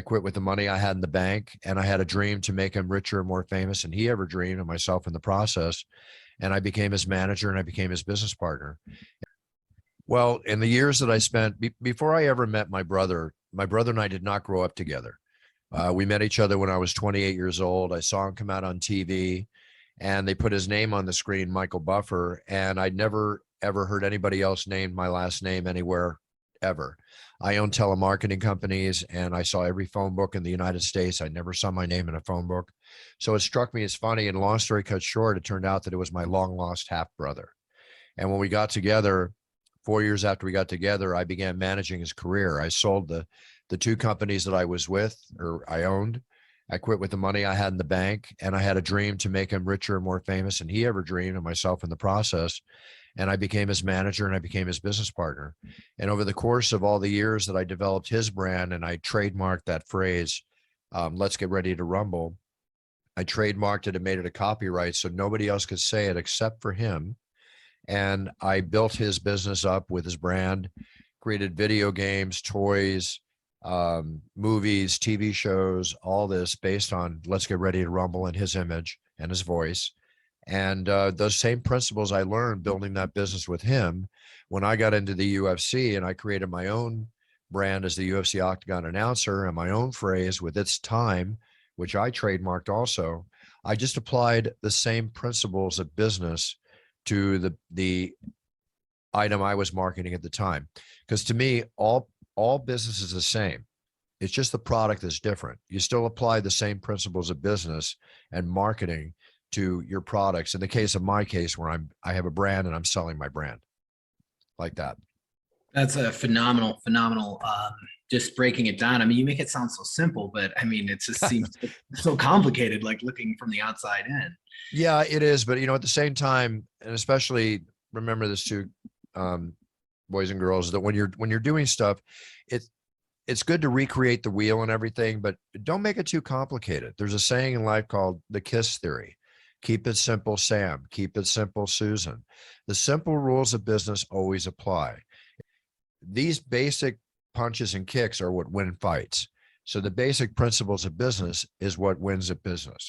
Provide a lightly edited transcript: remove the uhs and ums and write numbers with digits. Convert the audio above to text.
quit with the money I had in the bank, and I had a dream to make him richer and more famous than he ever dreamed, and myself in the process. And I became his manager and I became his business partner. Well, in the years that I spent before I ever met my brother and I did not grow up together. We met each other when I was 28 years old. I saw him come out on TV and they put his name on the screen, Michael Buffer. And I'd never, ever heard anybody else name my last name anywhere ever. I own telemarketing companies and I saw every phone book in the United States. I never saw my name in a phone book. So it struck me as funny. And long story cut short, it turned out that it was my long lost half brother. And when we got together, 4 years after we got together, I began managing his career. I sold the two companies that I was with, or I owned. I quit with the money I had in the bank, and I had a dream to make him richer and more famous than he ever dreamed, and myself in the process. And I became his manager and I became his business partner. And over the course of all the years that I developed his brand and I trademarked that phrase, let's get ready to rumble. I trademarked it and made it a copyright so nobody else could say it except for him. And I built his business up with his brand, created video games, toys, movies, TV shows, all this based on Let's Get Ready to Rumble and his image and his voice. And those same principles I learned building that business with him when I got into the UFC, and I created my own brand as the UFC Octagon Announcer and my own phrase with its time, which I trademarked also. I just applied the same principles of business to the item I was marketing at the time. Because to me, all business is the same. It's just the product is different. You still apply the same principles of business and marketing to your products. In the case of my case, where I have a brand and I'm selling my brand like that. That's a phenomenal, just breaking it down. I mean, you make it sound so simple, but I mean, it just seems so complicated, like looking from the outside in. Yeah, it is. But, at the same time, and especially remember this too, boys and girls, that when you're doing stuff, it's good to recreate the wheel and everything, but don't make it too complicated. There's a saying in life called the KISS theory. Keep it simple, Sam. Keep it simple, Susan. The simple rules of business always apply. These basic punches and kicks are what win fights. So the basic principles of business is what wins a business.